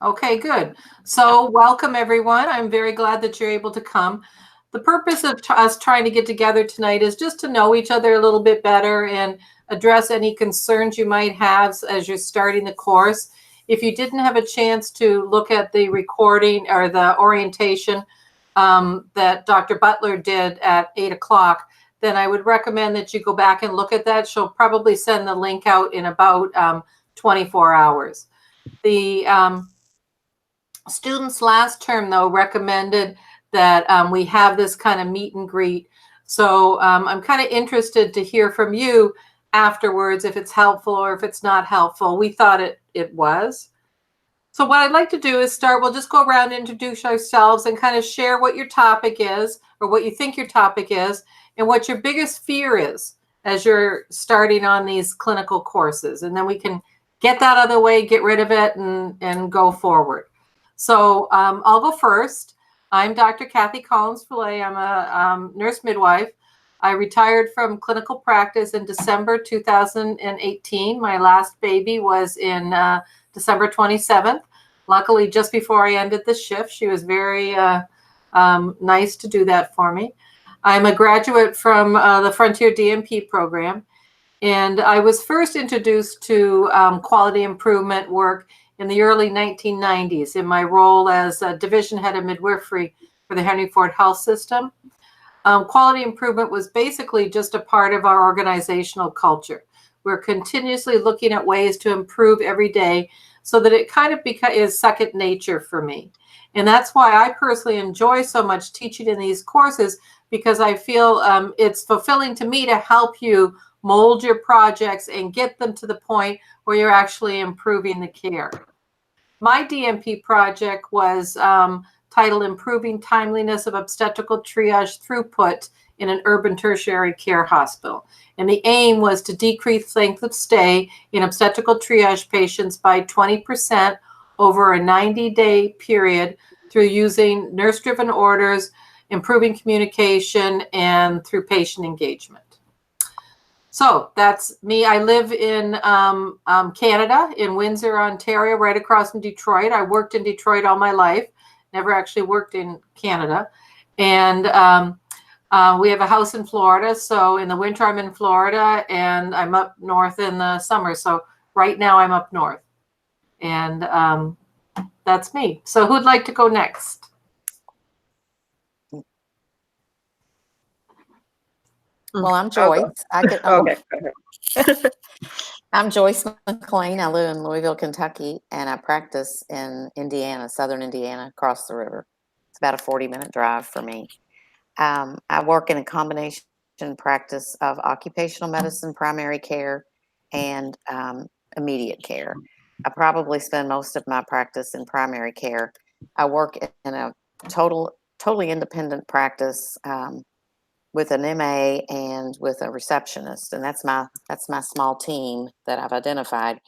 Okay, good. So welcome everyone. I'm very glad that you're able to come. The purpose of us trying to get together tonight is just to know each other a little bit better and address any concerns you might have as you're starting the course. If you didn't have a chance to look at the recording or the orientation that Dr. Butler did at 8 o'clock, then I would recommend that you go back and look at that. She'll probably send the link out in about 24 hours. The students last term, though, recommended that we have this kind of meet and greet. So I'm kind of interested to hear from you afterwards if it's helpful or if it's not helpful. We thought it was. So what I'd like to do is we'll just go around and introduce ourselves and kind of share what your topic is or what you think your topic is and what your biggest fear is as you're starting on these clinical courses. And then we can get that out of the way, get rid of it, and go forward. So I'll go first. I'm Dr. Kathy Collins-Fulea. I'm a nurse midwife. I retired from clinical practice in December 2018. My last baby was in December 27th. Luckily, just before I ended the shift, she was very nice to do that for me. I'm a graduate from the Frontier DMP program, and I was first introduced to quality improvement work in the early 1990s in my role as a division head of midwifery for the Henry Ford Health System. Quality improvement was basically just a part of our organizational culture. We're continuously looking at ways to improve every day so that it kind of is second nature for me. And that's why I personally enjoy so much teaching in these courses, because I feel it's fulfilling to me to help you mold your projects and get them to the point where you're actually improving the care. My DMP project was titled Improving Timeliness of Obstetrical Triage Throughput in an Urban Tertiary Care Hospital. And the aim was to decrease length of stay in obstetrical triage patients by 20% over a 90-day period through using nurse-driven orders, improving communication, and through patient engagement. So that's me. I live in Canada, in Windsor, Ontario, right across from Detroit. I worked in Detroit all my life, never actually worked in Canada. And we have a house in Florida. So in the winter, I'm in Florida, and I'm up north in the summer. So right now I'm up north. And that's me. So who'd like to go next? Well, I'm Joyce. Okay. I'm Joyce McLean. I live in Louisville, Kentucky, and I practice in Indiana, southern Indiana, across the river. It's about a 40-minute drive for me. I work in a combination practice of occupational medicine, primary care, and immediate care. I probably spend most of my practice in primary care. I work in a totally independent practice with an MA and with a receptionist, and that's my small team that I've identified.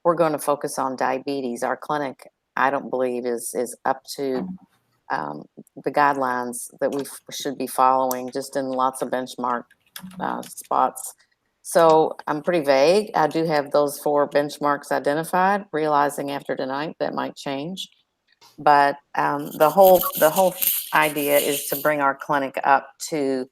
We're going to focus on diabetes. Our clinic, I don't believe, is up to the guidelines that we should be following, just in lots of benchmark spots. So I'm pretty vague. I do have those 4 benchmarks identified, realizing after tonight that might change. But the whole idea is to bring our clinic up to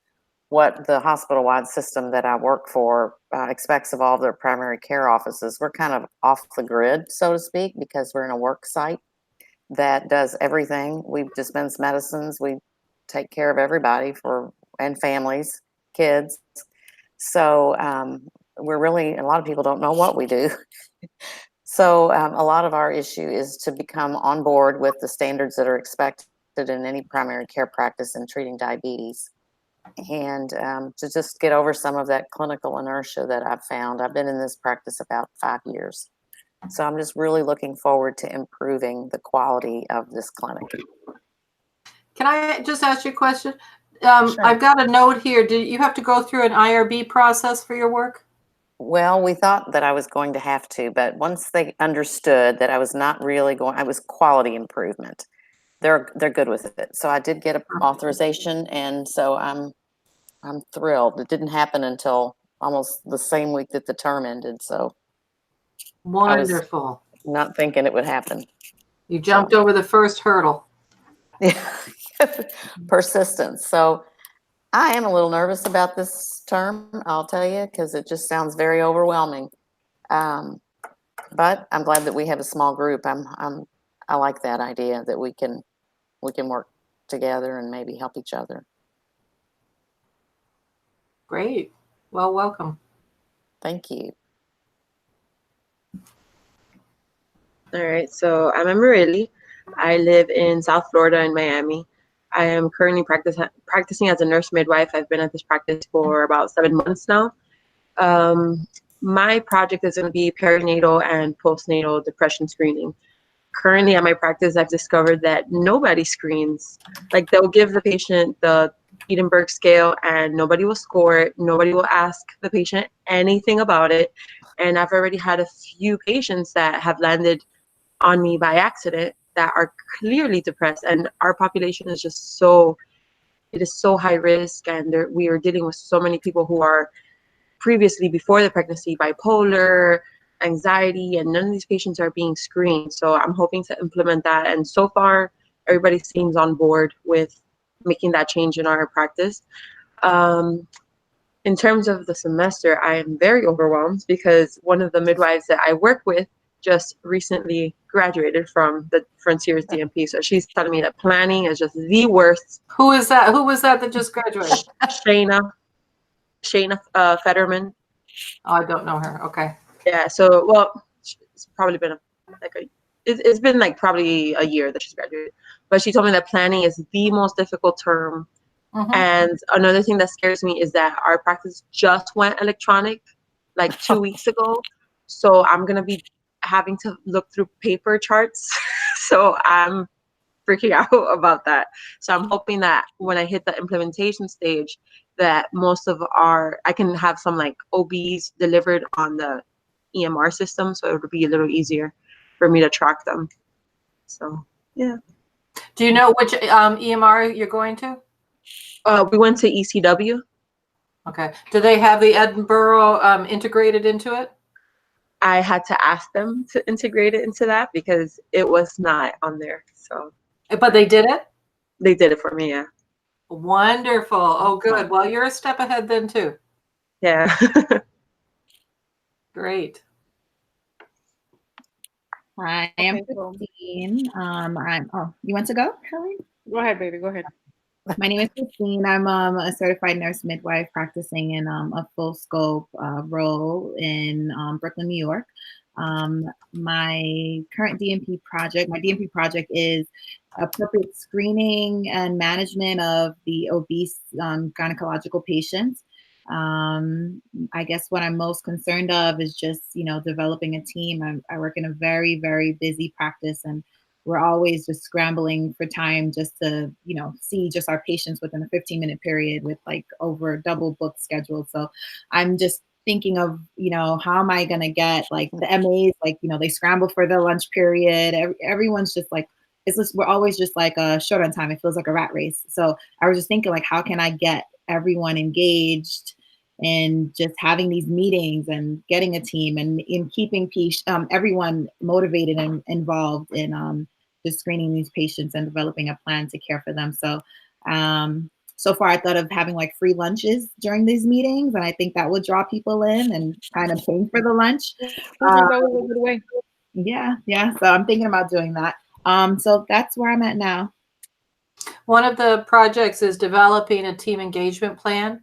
what the hospital-wide system that I work for expects of all their primary care offices. We're kind of off the grid, so to speak, because we're in a work site that does everything. We dispense medicines. We take care of everybody and families, kids. So we're really, a lot of people don't know what we do. So a lot of our issue is to become on board with the standards that are expected in any primary care practice in treating diabetes. And to just get over some of that clinical inertia that I've found. I've been in this practice about 5 years. So I'm just really looking forward to improving the quality of this clinic. Can I just ask you a question? Sure. I've got a note here. Do you have to go through an IRB process for your work? Well, we thought that I was going to have to, but once they understood that I was not really I was quality improvement. They're good with it. So I did get an authorization, and so I'm thrilled. It didn't happen until almost the same week that the term ended. So wonderful. I was not thinking it would happen. You jumped over the first hurdle. Persistence. So I am a little nervous about this term, I'll tell you, because it just sounds very overwhelming. But I'm glad that we have a small group. I like that idea that we can work together and maybe help each other. Great. Well, welcome. Thank you. All right, so I'm Amarilli. I live in South Florida in Miami. I am currently practicing as a nurse midwife. I've been at this practice for about 7 months now. My project is going to be perinatal and postnatal depression screening. Currently at my practice, I've discovered that nobody screens. Like, they'll give the patient the Edinburgh scale and nobody will score it. Nobody will ask the patient anything about it. And I've already had a few patients that have landed on me by accident that are clearly depressed, and our population is just it is so high risk, and we are dealing with so many people who are previously, before the pregnancy, bipolar, anxiety, and none of these patients are being screened. So I'm hoping to implement that, and so far everybody seems on board with making that change in our practice. In terms of the semester, I am very overwhelmed because one of the midwives that I work with just recently graduated from the Frontiers DMP. So she's telling me that planning is just the worst. Who is that? Who was that just graduated? Shayna Fetterman. Oh, I don't know her. Okay. Yeah. So, well, it's probably been it's been like probably a year that she's graduated. But she told me that planning is the most difficult term. Mm-hmm. And another thing that scares me is that our practice just went electronic like 2 weeks ago. So I'm going to be having to look through paper charts. So I'm freaking out about that. So I'm hoping that when I hit the implementation stage, that I can have some like OBs delivered on the EMR system. So it would be a little easier for me to track them. So, yeah. Do you know which EMR you're going to? We went to ECW. Okay. Do they have the Edinburgh integrated into it? I had to ask them to integrate it into that because it was not on there. So, but they did it? They did it for me, yeah. Wonderful. Oh, good. Well, you're a step ahead then too. Yeah. Great. Hi, I'm Christine. You want to go, Helen? Go ahead, baby. Go ahead. My name is Christine. I'm a certified nurse midwife practicing in a full scope role in Brooklyn, New York. My current DMP project is appropriate screening and management of the obese gynecological patients. I guess what I'm most concerned of is just, developing a team. I work in a very, very busy practice, and we're always just scrambling for time just to, see just our patients within a 15-minute period with like over double book scheduled. So I'm just thinking of, how am I going to get like the MAs, like, they scramble for their lunch period. Everyone's just like, we're always just like short on time. It feels like a rat race. So I was just thinking like, how can I get everyone engaged and just having these meetings and getting a team and in keeping everyone motivated and involved in just screening these patients and developing a plan to care for them. So so far I thought of having like free lunches during these meetings, and I think that would draw people in and kind of paying for the lunch. That was a good way. Yeah. So I'm thinking about doing that. So that's where I'm at now. One of the projects is developing a team engagement plan,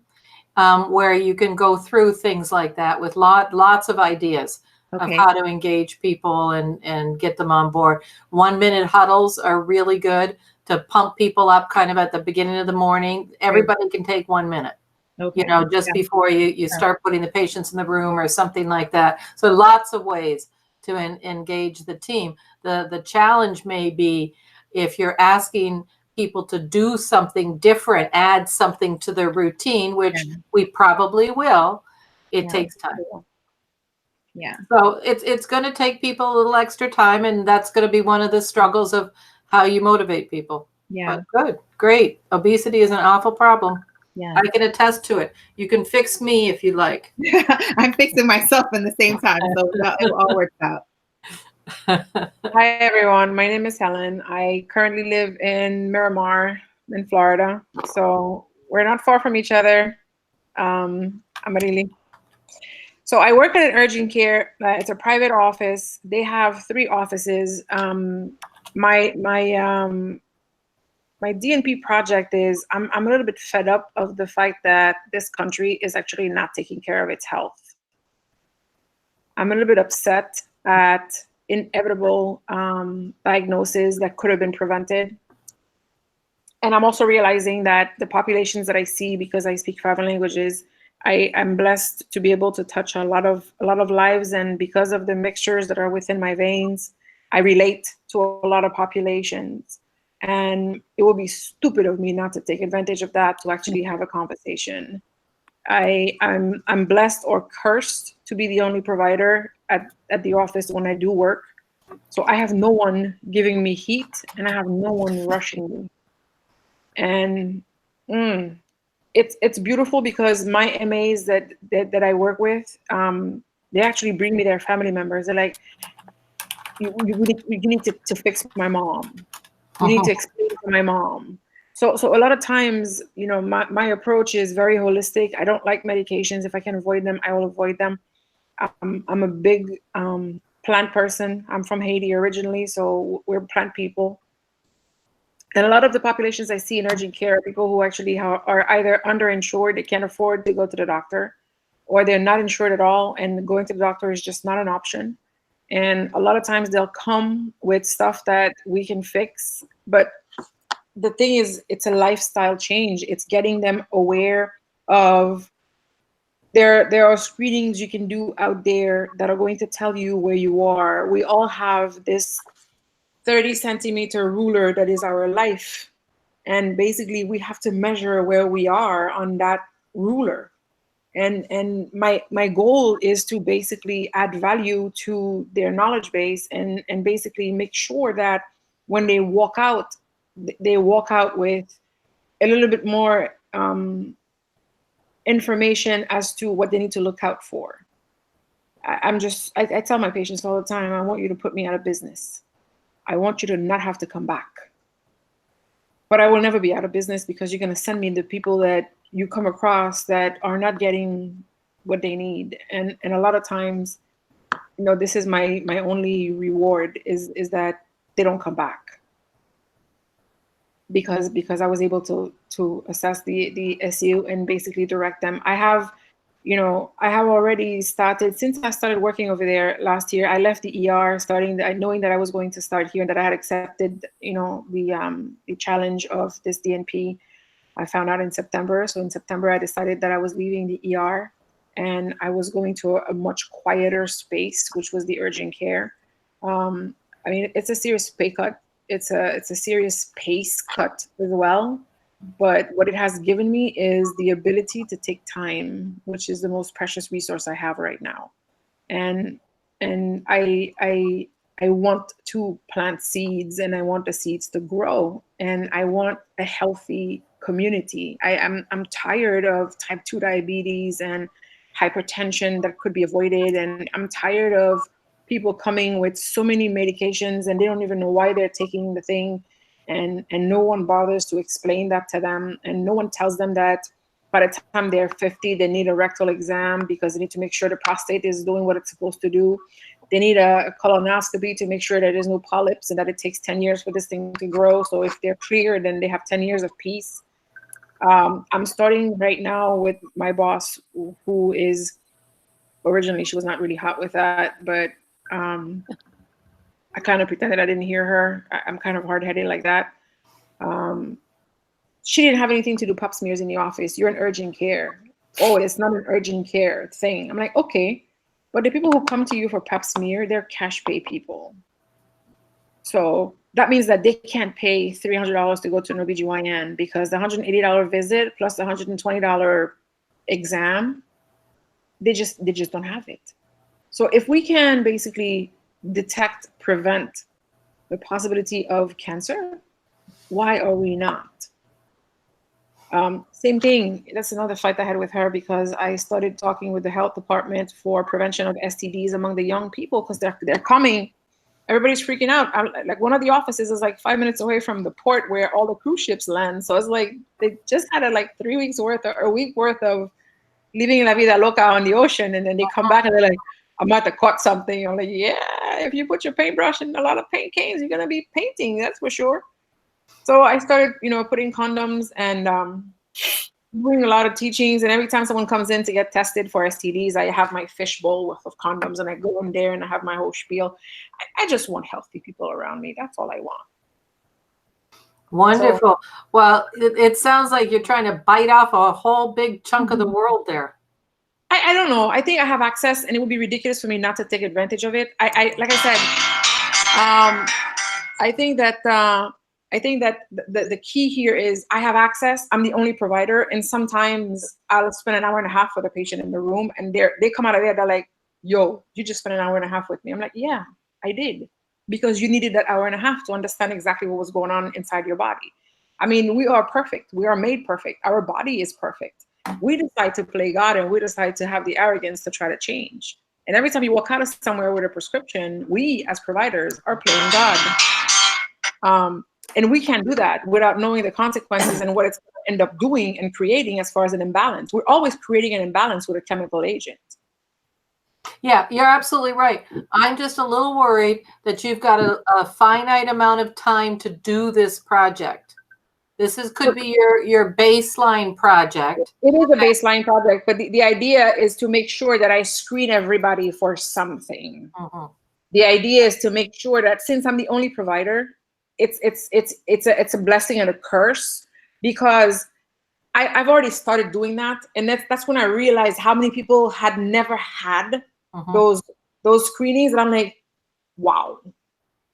where you can go through things like that with lots of ideas of how to engage people and get them on board. 1-minute huddles are really good to pump people up kind of at the beginning of the morning. Everybody can take 1 minute, just before you start putting the patients in the room or something like that. So lots of ways to engage the team. The challenge may be if you're asking people to do something different, add something to their routine, which we probably will, it takes time. Yeah. So it's going to take people a little extra time, and that's going to be one of the struggles of how you motivate people. Yeah. But good, great. Obesity is an awful problem. Yeah. I can attest to it. You can fix me if you like. I'm fixing myself in the same time, so it all works out. Hi, everyone. My name is Helen. I currently live in Miramar in Florida. So we're not far from each other. Amarili. So I work at an urgent care. It's a private office. They have 3 offices. My DNP project is I'm a little bit fed up of the fact that this country is actually not taking care of its health. I'm a little bit upset at inevitable diagnoses that could have been prevented. And I'm also realizing that the populations that I see, because I speak 5 languages, I am blessed to be able to touch a lot of lives, and because of the mixtures that are within my veins, I relate to a lot of populations. And it would be stupid of me not to take advantage of that to actually have a conversation. I'm blessed or cursed to be the only provider at the office when I do work. So I have no one giving me heat, and I have no one rushing me. And it's beautiful because my MAs that I work with, they actually bring me their family members. They're like, you need to fix my mom. You need to explain to my mom. So a lot of times, my approach is very holistic. I don't like medications. If I can avoid them, I will avoid them. I'm a big plant person. I'm from Haiti originally, so we're plant people. And a lot of the populations I see in urgent care are people who actually are either underinsured, they can't afford to go to the doctor, or they're not insured at all, and going to the doctor is just not an option. And a lot of times they'll come with stuff that we can fix. But the thing is, it's a lifestyle change. It's getting them aware of there are screenings you can do out there that are going to tell you where you are. We all have this 30-centimeter ruler that is our life. And basically we have to measure where we are on that ruler. And my goal is to basically add value to their knowledge base, and basically make sure that when they walk out with a little bit more information as to what they need to look out for. I tell my patients all the time, I want you to put me out of business. I want you to not have to come back. But I will never be out of business, because you're going to send me the people that you come across that are not getting what they need. And a lot of times, this is my only reward is that they don't come back. Because I was able to assess the SU and basically direct them. I have already started, since I started working over there last year. I left the ER knowing that I was going to start here, and that I had accepted, the challenge of this DNP. I found out in September. So in September, I decided that I was leaving the ER and I was going to a much quieter space, which was the urgent care. It's a serious pay cut. It's a serious pace cut as well. But what it has given me is the ability to take time, which is the most precious resource I have right now. And I want to plant seeds, and I want the seeds to grow, and I want a healthy community. I'm tired of type 2 diabetes and hypertension that could be avoided, and I'm tired of people coming with so many medications and they don't even know why they're taking the thing, and no one bothers to explain that to them, and no one tells them that by the time they're 50 they need a rectal exam because they need to make sure the prostate is doing what it's supposed to do. They need a colonoscopy to make sure that there's no polyps, and that it takes 10 years for this thing to grow. So if they're clear, then they have 10 years of peace. I'm starting right now with my boss, who is originally, she was not really hot with that, but I kind of pretended I didn't hear her. I'm kind of hard-headed like that. She didn't have anything to do pap smears in the office. You're in urgent care. Oh, it's not an urgent care thing. I'm like, okay, but the people who come to you for pap smear, they're cash pay people. So that means that they can't pay $300 to go to an OBGYN, because the $180 visit plus the $120 exam, they just don't have it. So if we can basically detect, prevent the possibility of cancer, why are we not? Same thing, that's another fight I had with her, because I started talking with the health department for prevention of STDs among the young people, because they're coming everybody's freaking out. Like one of the offices is like 5 minutes away from the port where all the cruise ships land. So it's like they just had like 3 weeks worth or a week worth of living la vida loca on the ocean, and then they come back and they're like, I'm about to cut something. I'm like, yeah, if you put your paintbrush and a lot of paint cans, you're gonna be painting, that's for sure. So I started, putting condoms and doing a lot of teachings. And every time someone comes in to get tested for STDs, I have my fishbowl worth of condoms, and I go in there and I have my whole spiel. I just want healthy people around me. That's all I want. Wonderful. So, well, it sounds like you're trying to bite off a whole big chunk of the world there. I don't know. I think I have access, and it would be ridiculous for me not to take advantage of it. Like I said, I think that the key here is I have access. I'm the only provider, and sometimes I'll spend an hour and a half with a patient in the room, and they come out of there, they're like, "Yo, you just spent an hour and a half with me." I'm like, "Yeah, I did." Because you needed that hour and a half to understand exactly what was going on inside your body. I mean, we are perfect. We are made perfect. Our body is perfect. We decide to play God, and we decide to have the arrogance to try to change. And every time you walk out of somewhere with a prescription, we as providers are playing God. And we can't do that without knowing the consequences and what it's going to end up doing and creating as far as an imbalance. We're always creating an imbalance with a chemical agent. Yeah, you're absolutely right. I'm just a little worried that you've got a finite amount of time to do this project. Could be your baseline project. It is a baseline project, but the idea is to make sure that I screen everybody for something. Mm-hmm. The idea is to make sure that since I'm the only provider, it's a blessing and a curse, because I've already started doing that, and that's when I realized how many people had never had those screenings, and I'm like, wow.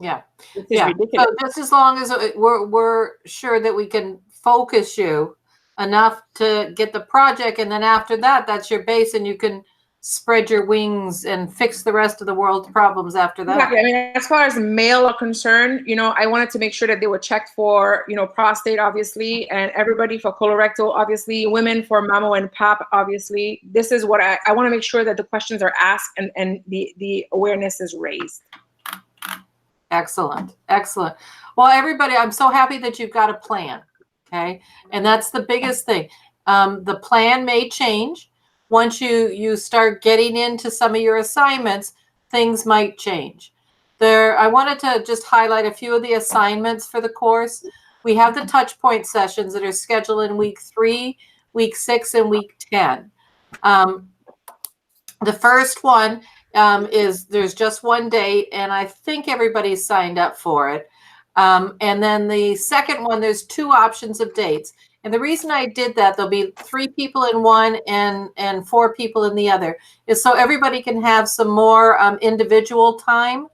Yeah. Yeah. So just as long as we're sure that we can focus you enough to get the project, and then after that, that's your base, and you can spread your wings and fix the rest of the world's problems after that. Exactly. I mean, as far as male are concerned, I wanted to make sure that they were checked for, prostate, obviously, and everybody for colorectal, obviously, women for mammo and pap, obviously. This is what I want to make sure that the questions are asked and the awareness is raised. Excellent. Excellent. Well, everybody, I'm so happy that you've got a plan. Okay. And that's the biggest thing. The plan may change. Once you start getting into some of your assignments, things might change. I wanted to just highlight a few of the assignments for the course. We have the touch point sessions that are scheduled in week 3, week 6, and week 10. The first one is there's just one date, and I think everybody's signed up for it. And then the second one, there's 2 options of dates. And the reason I did that, there'll be 3 people in one and 4 people in the other, is so everybody can have some more individual time.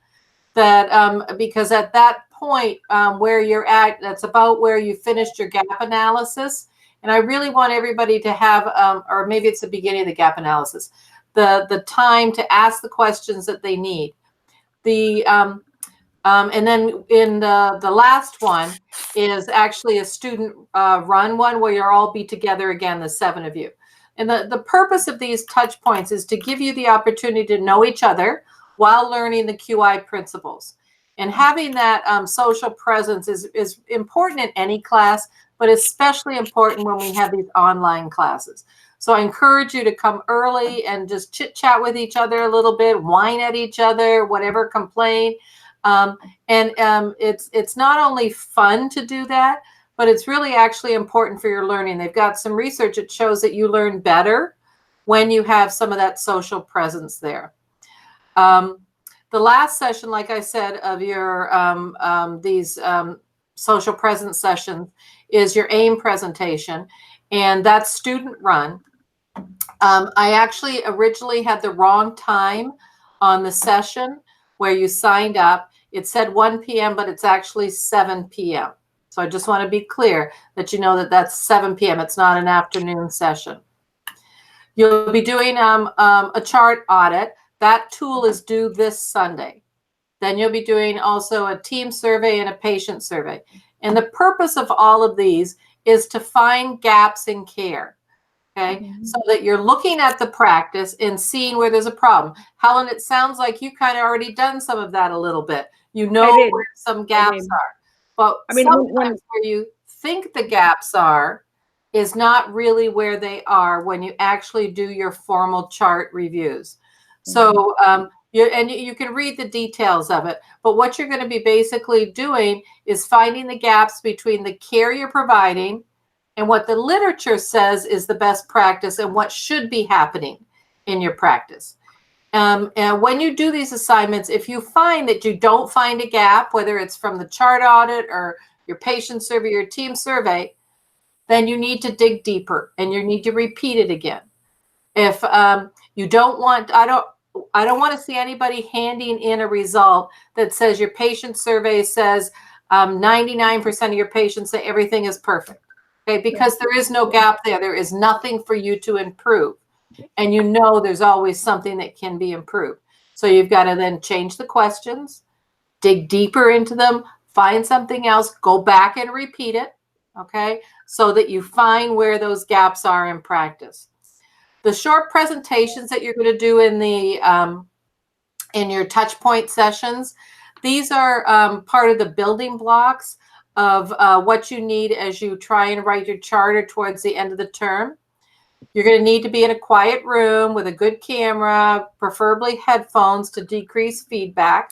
Because at that point where you're at, that's about where you finished your gap analysis. And I really want everybody to have, or maybe it's the beginning of the gap analysis, the time to ask the questions that they need. And then in the last one is actually a student run one where you'll all be together again, the 7 of you. And the purpose of these touch points is to give you the opportunity to know each other while learning the QI principles. And having that social presence is important in any class, but especially important when we have these online classes. So I encourage you to come early and just chit chat with each other a little bit, whine at each other, whatever, complain. It's not only fun to do that, but it's really actually important for your learning. They've got some research that shows that you learn better when you have some of that social presence there. The last session, like I said, of your these social presence sessions is your AIM presentation, and that's student run. I actually originally had the wrong time on the session where you signed up. It said 1 p.m., but it's actually 7 p.m. So I just want to be clear that you know that that's 7 p.m. It's not an afternoon session. You'll be doing a chart audit. That tool is due this Sunday. Then you'll be doing also a team survey and a patient survey. And the purpose of all of these is to find gaps in care. Okay, so that you're looking at the practice and seeing where there's a problem. Helen, it sounds like you kind of already done some of that a little bit. You know I did. where some gaps did. are. But I mean, sometimes where you think the gaps are is not really where they are when you actually do your formal chart reviews. So you can read the details of it, but what you're going to be basically doing is finding the gaps between the care you're providing and what the literature says is the best practice and what should be happening in your practice. And when you do these assignments, if you find that you don't find a gap, whether it's from the chart audit or your patient survey, your team survey, then you need to dig deeper and you need to repeat it again. If you don't want, I don't want to see anybody handing in a result that says your patient survey says 99% of your patients say everything is perfect. Okay, because there is no gap there. There is nothing for you to improve. And you know there's always something that can be improved. So you've got to then change the questions, dig deeper into them, find something else, go back and repeat it, okay, so that you find where those gaps are in practice. The short presentations that you're going to do in the in your touch point sessions, these are part of the building blocks of what you need as you try and write your charter towards the end of the term. You're going to need to be in a quiet room with a good camera, preferably headphones to decrease feedback.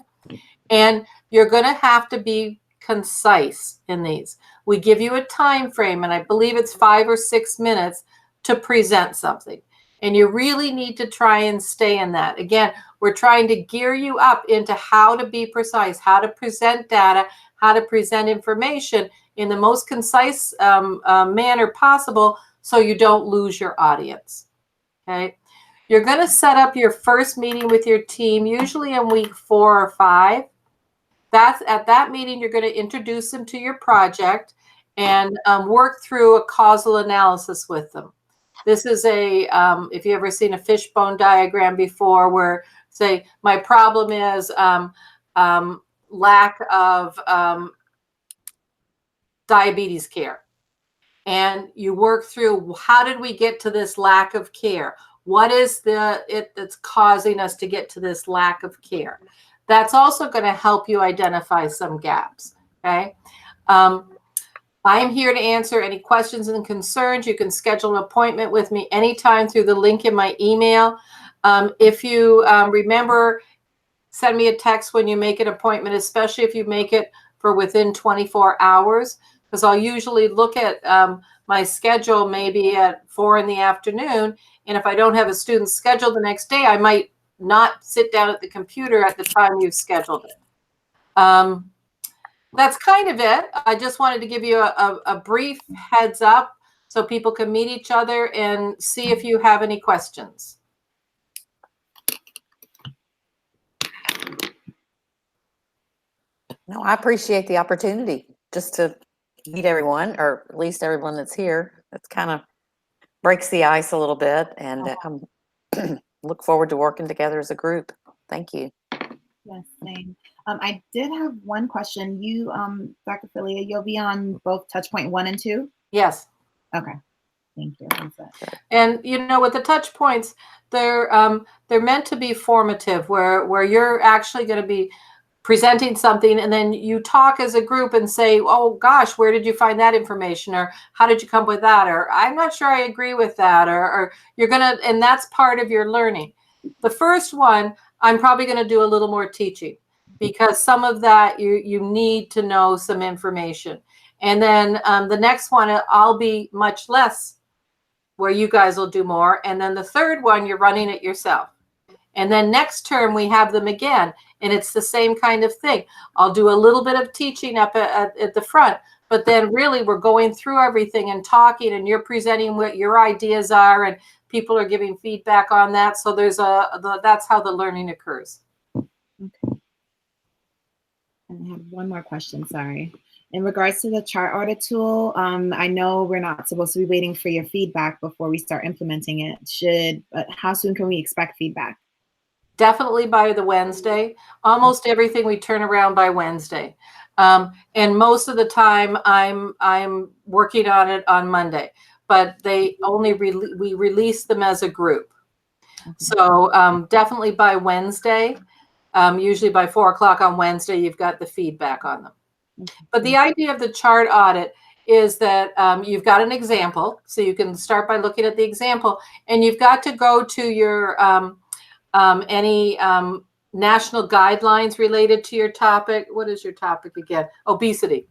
And you're going to have to be concise in these. We give you a time frame, and I believe it's 5 or 6 minutes to present something. And you really need to try and stay in that. Again, we're trying to gear you up into how to be precise, how to present data, how to present information in the most concise manner possible so you don't lose your audience, okay? You're going to set up your first meeting with your team, usually in week 4 or 5. That's at that meeting, you're going to introduce them to your project and work through a causal analysis with them. This is a, if you've ever seen a fishbone diagram before where, say, my problem is lack of diabetes care. And you work through, how did we get to this lack of care? What is that's causing us to get to this lack of care? That's also going to help you identify some gaps, okay? I'm here to answer any questions and concerns. You can schedule an appointment with me anytime through the link in my email. If you remember, send me a text when you make an appointment, especially if you make it for within 24 hours, because I'll usually look at my schedule maybe at 4 in the afternoon. And if I don't have a student scheduled the next day, I might not sit down at the computer at the time you've scheduled it. That's kind of it. I just wanted to give you a brief heads up so people can meet each other and see if you have any questions. No, I appreciate the opportunity just to meet everyone, or at least everyone that's here. It's kind of breaks the ice a little bit, and look forward to working together as a group. Thank you. Yes, same. I did have one question. You, Dr. Fulea, you'll be on both Touchpoint 1 and 2? Yes. Okay. Thank you. And you know, with the touch points, they're meant to be formative, where you're actually going to be presenting something, and then you talk as a group and say, oh gosh, where did you find that information, or how did you come up with that, or I'm not sure I agree with that, or you're gonna, and that's part of your learning. The first one, I'm probably going to do a little more teaching, because some of that you need to know some information. And then the next one, I'll be much less, where you guys will do more. And then the third one, you're running it yourself. And then next term, we have them again. And it's the same kind of thing. I'll do a little bit of teaching up at the front, but then really we're going through everything and talking, and you're presenting what your ideas are, and people are giving feedback on that. So there's that's how the learning occurs. Okay. And I have one more question, sorry. In regards to the chart audit tool, I know we're not supposed to be waiting for your feedback before we start implementing it. But how soon can we expect feedback? Definitely by the Wednesday. Almost everything we turn around by Wednesday. And most of the time I'm working on it on Monday. but they only we release them as a group. So definitely by Wednesday, usually by 4 o'clock on Wednesday, you've got the feedback on them. But the idea of the chart audit is that you've got an example. So you can start by looking at the example, and you've got to go to your any national guidelines related to your topic. What is your topic again? Obesity.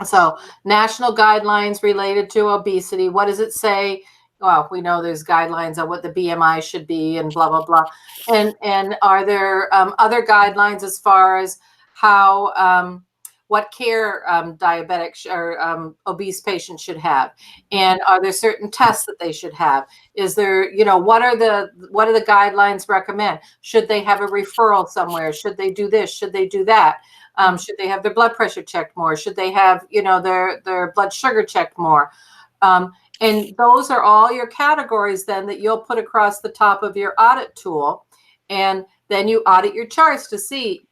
So national guidelines related to obesity. What does it say? Well, we know there's guidelines on what the BMI should be and blah, blah, blah. And are there other guidelines as far as how, what care diabetic or obese patients should have? And are there certain tests that they should have? Is there, you know, what are the guidelines recommend? Should they have a referral somewhere? Should they do this? Should they do that? Should they have their blood pressure checked more? Should they have, you know, their blood sugar checked more? And those are all your categories then that you'll put across the top of your audit tool. And then you audit your charts to see,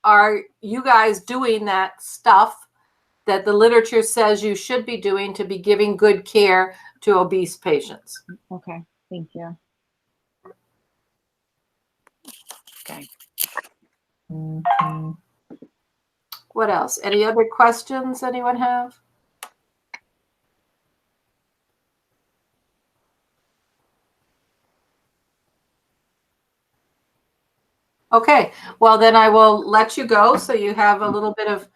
are you guys doing that stuff that the literature says you should be doing to be giving good care to obese patients? Okay, thank you. Okay. What else? Any other questions anyone have? Okay, well then I will let you go so you have a little bit of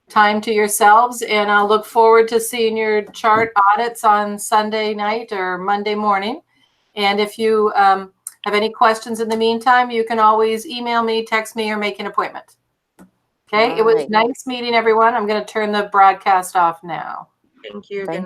time to yourselves, and I'll look forward to seeing your chart audits on Sunday night or Monday morning. And if you have any questions in the meantime, you can always email me, text me, or make an appointment. Okay, it was nice meeting everyone. I'm going to turn the broadcast off now. Thank you. Thank Good night.